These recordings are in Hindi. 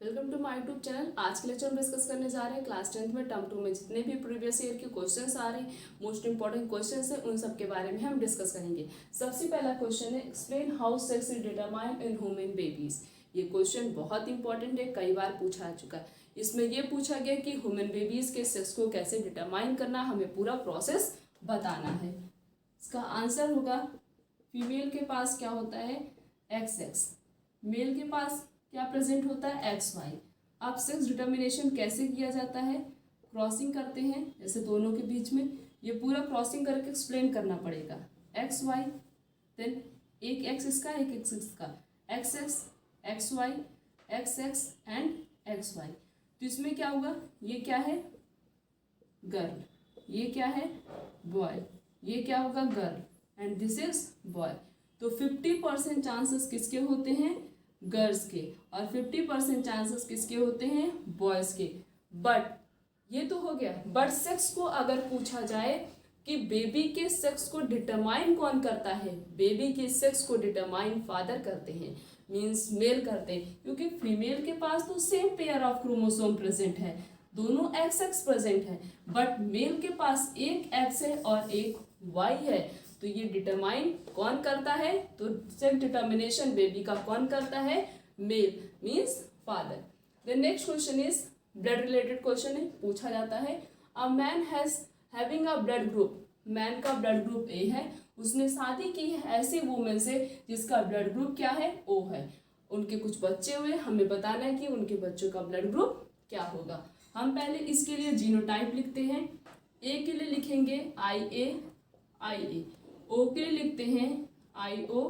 Welcome to my YouTube channel. आज के लेक्चर में डिस्कस करने जा रहे हैं क्लास 10th में टर्म 2 में जितने भी प्रीवियस ईयर के क्वेश्चंस आ रहे हैं, मोस्ट इंपॉर्टेंट क्वेश्चंस हैं, उन सब के बारे में हम डिस्कस करेंगे। सबसे पहला क्वेश्चन है explain how sex is determined in human babies. ये क्वेश्चन बहुत इंपॉर्टेंट है, कई बार पूछा चुका है। इसमें यह पूछा गया कि ह्यूमन बेबीज के सेक्स को कैसे डिटरमाइन करना, हमें पूरा प्रोसेस बताना है। इसका आंसर होगा फीमेल के पास क्या होता है एक्स एक्स, मेल के पास क्या प्रेजेंट होता है एक्स वाई। अब सेक्स डिटर्मिनेशन कैसे किया जाता है, क्रॉसिंग करते हैं जैसे दोनों के बीच में, ये पूरा क्रॉसिंग करके एक्सप्लेन करना पड़ेगा। एक्स वाई, देन एक एक्स इसका एक एक्स इसका, X X X Y X X and X Y. तो इसमें क्या होगा, ये क्या है गर्ल, ये क्या है बॉय, ये क्या होगा girl and this is boy. तो 50% चांसेस किसके होते हैं गर्ल्स के और 50% चांसेस किसके होते हैं बॉयज के। बट ये तो हो गया, बट सेक्स को अगर पूछा जाए कि बेबी के सेक्स को डिटरमाइन कौन करता है, बेबी के सेक्स को डिटरमाइन फादर करते हैं, मींस मेल करते हैं, क्योंकि फीमेल के पास तो same pair of chromosome present है, दोनों एक्स एक्स प्रेजेंट है, बट मेल के पास एक एक्स है और एक वाई है। तो ये डिटरमाइन कौन करता है, तो सेक्स डिटर्मिनेशन बेबी का कौन करता है male means father. The next question is blood related question है, पूछा जाता है a man has having a blood group, man का ब्लड ग्रुप ए है, उसने शादी की है ऐसी वुमेन से जिसका ब्लड ग्रुप क्या है ओ है, उनके कुछ बच्चे हुए, हमें बताना है कि उनके बच्चों का ब्लड ग्रुप क्या होगा। हम पहले इसके लिए जीनोटाइप लिखते हैं। ए के लिए लिखेंगे आई ए, ओ के लिए लिखते हैं आई ओ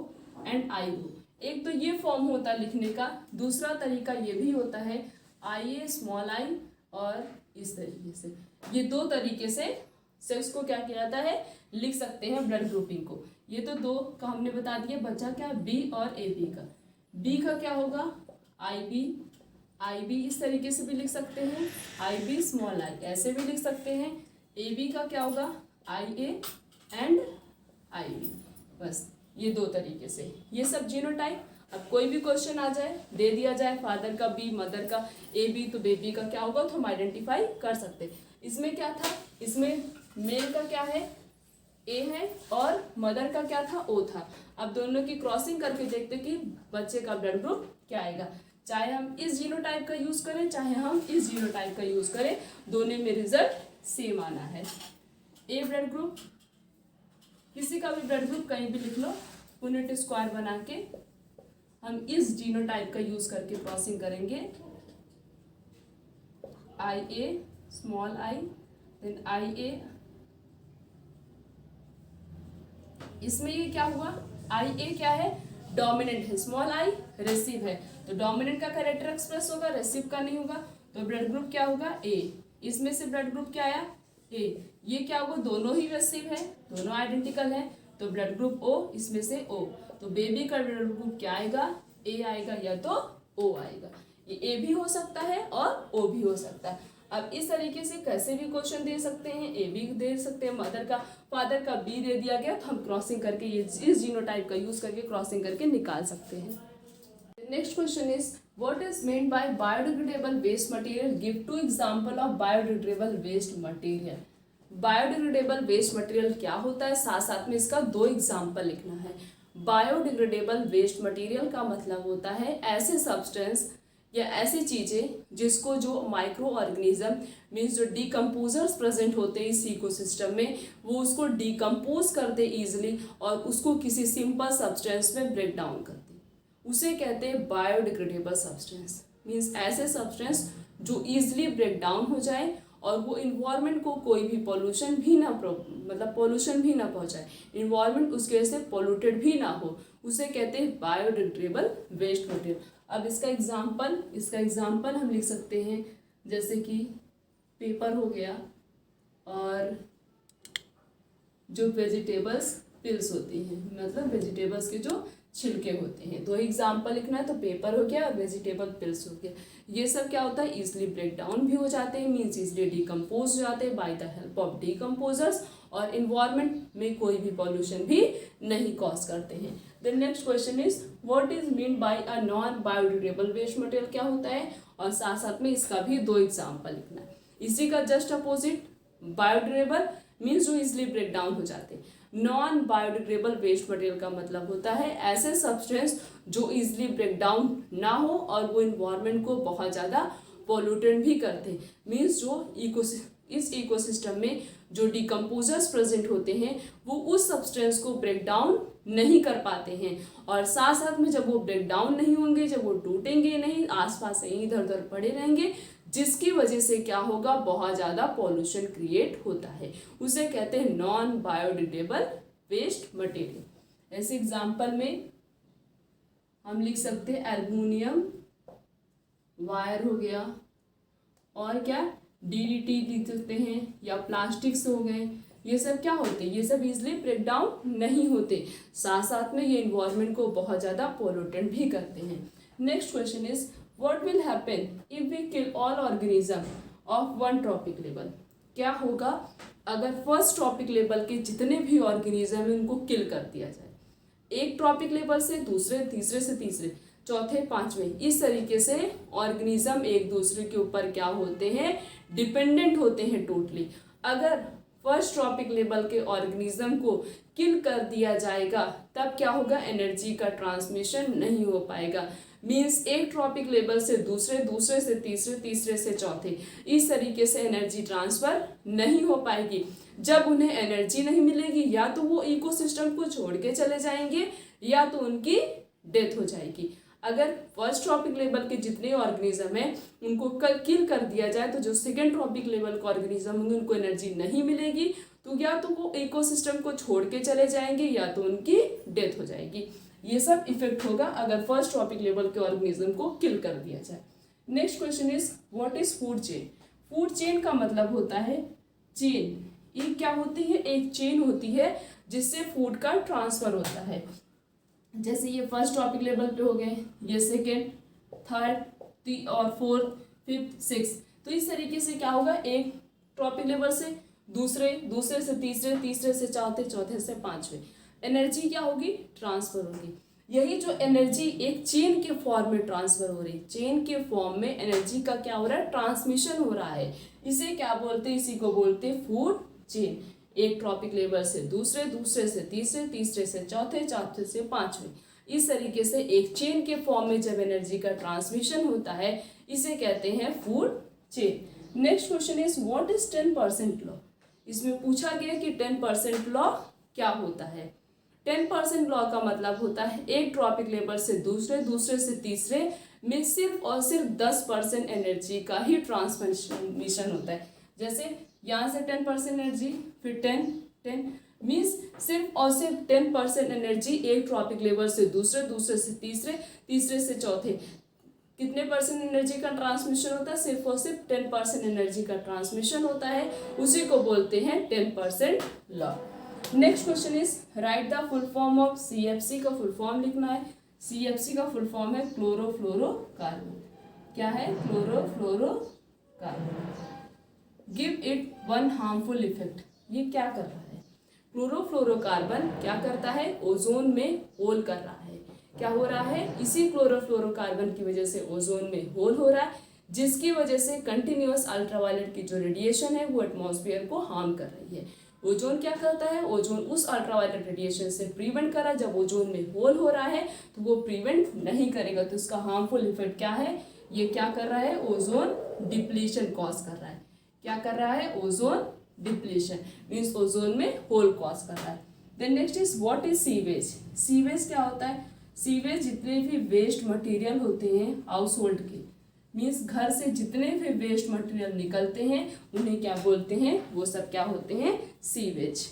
एंड आई ओ। एक तो ये फॉर्म होता है लिखने का, दूसरा तरीका ये भी होता है आई ए स्मॉल आई और इस तरीके से, ये दो तरीके से सेक्स को क्या किया जाता है लिख सकते हैं ब्लड ग्रुपिंग को। ये तो दो का हमने बता दिया, बचा क्या बी और ए बी का। बी का क्या होगा आई बी इस तरीके से भी लिख सकते हैं, आई बी स्मॉल आई ऐसे भी लिख सकते हैं। ए बी का क्या होगा आई ए एंड आई बी, बस ये दो तरीके से, ये सब जीनोटाइप। अब कोई भी क्वेश्चन आ जाए, दे दिया जाए फादर का बी मदर का ए बी, तो बेबी का क्या होगा तो हम आइडेंटिफाई कर सकते हैं। इसमें क्या था, इसमें मेल का क्या है ए है और मदर का क्या था ओ था। अब दोनों की क्रॉसिंग करके देखते कि बच्चे का ब्लड ग्रुप क्या आएगा, चाहे हम इस जीनोटाइप का यूज करें चाहे हम इस जीनोटाइप का यूज करें, दोनों में रिजल्ट सेम आना है। ए ब्लड ग्रुप, किसी का भी ब्लड ग्रुप कहीं भी लिख लो, यूनिट स्क्वायर बना के हम इस जीनोटाइप का यूज करके क्रॉसिंग करेंगे। आई ए स्मॉल आई देन आई ए, इसमें ये क्या हुआ आई ए क्या है डोमिनेंट है, स्मॉल आई रेसिव है, तो डोमिनेंट का कैरेक्टर एक्सप्रेस होगा, रेसिव का नहीं होगा, तो ब्लड ग्रुप क्या होगा ए। इसमें से ब्लड ग्रुप क्या आया ए, ये क्या होगा दोनों ही रेसिव है, दोनों आइडेंटिकल है, तो ब्लड ग्रुप ओ, इसमें से ओ, तो बेबी का ब्लड ग्रुप क्या आएगा ए आएगा या तो ओ आएगा। ये ए भी हो सकता है और ओ भी हो सकता है। अब इस तरीके से कैसे भी क्वेश्चन दे सकते हैं, ए भी दे सकते हैं, मदर का फादर का बी दे दिया गया तो हम क्रॉसिंग करके ये इस जीनोटाइप का यूज करके क्रॉसिंग करके निकाल सकते हैं। Next question is what is meant by biodegradable waste material, give 2 example of biodegradable waste material. Biodegradable waste material क्या होता है, साथ साथ में इसका 2 एग्जांपल लिखना है। बायोडिग्रेडेबल वेस्ट मटेरियल का मतलब होता है ऐसे सब्सटेंस या ऐसी चीज़ें जिसको जो माइक्रो ऑर्गेनिज्म मीन्स जो डीकम्पोजर्स प्रेजेंट होते हैं इस इकोसिस्टम में, वो उसको डीकम्पोज करते इजीली और उसको किसी सिंपल सब्सटेंस में ब्रेक डाउन करते, उसे कहते हैं बायोडिग्रेडेबल सब्सटेंस। मीन्स ऐसे सब्सटेंस जो ईजिली ब्रेक डाउन हो जाए और वो इन्वायरमेंट को कोई भी पोल्यूशन भी ना पोल्यूशन भी ना पहुंचाए, इन्वायरमेंट उसके वजह से पोल्यूटेड भी ना हो, उसे कहते हैं बायोडिग्रेडेबल वेस्ट मटेरियल। अब इसका एग्जाम्पल हम लिख सकते हैं जैसे कि पेपर हो गया और जो वेजिटेबल्स पिल्स होती हैं, मतलब वेजिटेबल्स के जो छिलके होते हैं, 2 एग्जाम्पल लिखना है, तो पेपर हो गया और वेजिटेबल पिल्स हो गया। ये सब क्या होता है इजिली ब्रेक डाउन भी हो जाते हैं, मीन्स इजिली डिकम्पोज हो जाते हैं by the help of decomposers, और इन्वायरमेंट में कोई भी पॉल्यूशन भी नहीं कॉज करते हैं। The next question is what is mean by a non biodegradable waste material, क्या होता है, और साथ साथ में इसका भी 2 एग्जाम्पल लिखना है। इसी का जस्ट अपोजिट बायोडिग्रेडेबल मीन्स जो इजिली ब्रेक डाउन हो जाते हैं। नॉन बायोडिग्रेडेबल वेस्ट मटेरियल का मतलब होता है ऐसे सब्सटेंस जो इजिली ब्रेक डाउन ना हो और वो इन्वायरमेंट को बहुत ज़्यादा पोल्यूटेंट भी करते हैं। मीन्स जो इस इकोसिस्टम में जो डिकम्पोजर्स प्रेजेंट होते हैं वो उस सब्सटेंस को ब्रेक डाउन नहीं कर पाते हैं, और साथ साथ में जब वो ब्रेक डाउन नहीं होंगे, जब वो टूटेंगे नहीं, आसपास से इधर उधर पड़े रहेंगे, जिसकी वजह से क्या होगा, बहुत ज़्यादा पॉल्यूशन क्रिएट होता है। उसे कहते हैं नॉन बायोडिग्रेडेबल वेस्ट मटेरियल। ऐसे एग्जाम्पल में हम लिख सकते हैं एल्युमिनियम वायर हो गया, और क्या DDT लिख सकते हैं, या प्लास्टिक्स हो गए। ये सब क्या होते हैं, ये सब इजिली ब्रेक डाउन नहीं होते, साथ साथ में ये इन्वायरमेंट को बहुत ज़्यादा पोल्यूटेंट भी करते हैं। Next question is what will happen if we kill all organism of one trophic level, क्या होगा अगर फर्स्ट ट्रॉपिक लेवल के जितने भी ऑर्गेनिज्म हैं उनको किल कर दिया जाए, एक ट्रॉपिक लेवल से दूसरे, तीसरे से तीसरे, चौथे, पांचवें, इस तरीके से ऑर्गेनिज्म एक दूसरे के ऊपर क्या होते हैं, डिपेंडेंट होते हैं टोटली। अगर फर्स्ट ट्रॉपिक लेवल के ऑर्गेनिज्म को किल कर दिया जाएगा तब क्या होगा, एनर्जी का ट्रांसमिशन नहीं हो पाएगा। मीन्स एक ट्रॉपिक लेवल से दूसरे, दूसरे से तीसरे, तीसरे से चौथे, इस तरीके से एनर्जी ट्रांसफर नहीं हो पाएगी। जब उन्हें एनर्जी नहीं मिलेगी या तो वो इकोसिस्टम को छोड़ के चले जाएंगे या तो उनकी डेथ हो जाएगी। अगर फर्स्ट ट्रॉपिक लेवल के जितने ऑर्गेनिज्म हैं उनको किल कर दिया जाए तो जो सेकेंड ट्रॉपिक लेवल के ऑर्गेनिज्म होंगे उनको एनर्जी नहीं मिलेगी, तो या तो वो इकोसिस्टम को छोड़ के चले जाएंगे या तो उनकी डेथ हो जाएगी। ये सब इफेक्ट होगा अगर फर्स्ट ट्रॉपिक लेवल के ऑर्गेनिज्म को किल कर दिया जाए। Next question is what is food chain. Food chain का मतलब होता है चेन। ये क्या होती है, एक चेन होती है जिससे फूड का ट्रांसफर होता है। जैसे ये फर्स्ट टॉपिक लेवल पे हो गए, ये सेकेंड, थर्ड और फोर्थ, फिफ्थ, सिक्स, तो इस तरीके से क्या होगा, एक टॉपिक लेवल से दूसरे, दूसरे से तीसरे, तीसरे से चौथे, चौथे से पांचवे, एनर्जी क्या होगी, ट्रांसफर होगी। यही जो एनर्जी एक चेन के फॉर्म में ट्रांसफर हो रही, चेन के फॉर्म में एनर्जी का क्या हो रहा है, ट्रांसमिशन हो रहा है, इसे क्या बोलते हैं, इसी को बोलते हैं फूड चेन। एक ट्रॉपिक लेवल से दूसरे, दूसरे से तीसरे, तीसरे से चौथे, चौथे से पांचवे, इस तरीके से एक चेन के फॉर्म में जब एनर्जी का ट्रांसमिशन होता है इसे कहते हैं food chain. Next question is what is 10% law. इसमें पूछा गया कि 10% लॉ क्या होता है। 10% लॉ का मतलब होता है एक ट्रॉपिक लेवल से दूसरे, दूसरे से तीसरे में सिर्फ और सिर्फ 10% एनर्जी का ही ट्रांसमिशन होता है। जैसे यहाँ से 10% एनर्जी, फिर 10 मीन्स सिर्फ और सिर्फ 10% एनर्जी एक ट्रॉपिक लेवल से दूसरे, दूसरे से तीसरे, तीसरे से चौथे, कितने परसेंट एनर्जी का ट्रांसमिशन होता है, सिर्फ और सिर्फ 10% एनर्जी का ट्रांसमिशन होता है, उसी को बोलते हैं 10% law. Next question is right the full form of CFC का फुल फॉर्म लिखना है। CFC का फुल फॉर्म है क्लोरोफ्लोरोकार्बन। क्या है, chlorofluorocarbon. Give it one harmful effect. ये क्या कर रहा है, क्लोरोफ्लोरोकार्बन क्या करता है, ओजोन में होल कर रहा है। क्या हो रहा है, इसी क्लोरोफ्लोरोकार्बन की वजह से ओजोन में होल हो रहा है, जिसकी वजह से कंटिन्यूअस अल्ट्रावायलेट की जो रेडिएशन है वो एटमॉस्फेयर को हार्म कर रही है। ओजोन क्या करता है, ओजोन उस अल्ट्रावायलेट रेडिएशन से प्रिवेंट कर रहा है। जब ओजोन में होल हो रहा है तो वो प्रिवेंट नहीं करेगा, तो इसका हार्मफुल इफेक्ट क्या है, ये क्या कर रहा है, ओजोन डिप्लीशन कॉज कर रहा है। क्या कर रहा है, ओजोन डिप्लीशन मीन्स ओजोन में होल कॉज कर रहा है। Then next is what is sewage. Sewage क्या होता है, सीवेज जितने भी वेस्ट मटेरियल होते हैं हाउस होल्ड के, मीन्स घर से जितने भी वेस्ट मटेरियल निकलते हैं उन्हें क्या बोलते हैं, वो सब क्या होते हैं, सीवेज।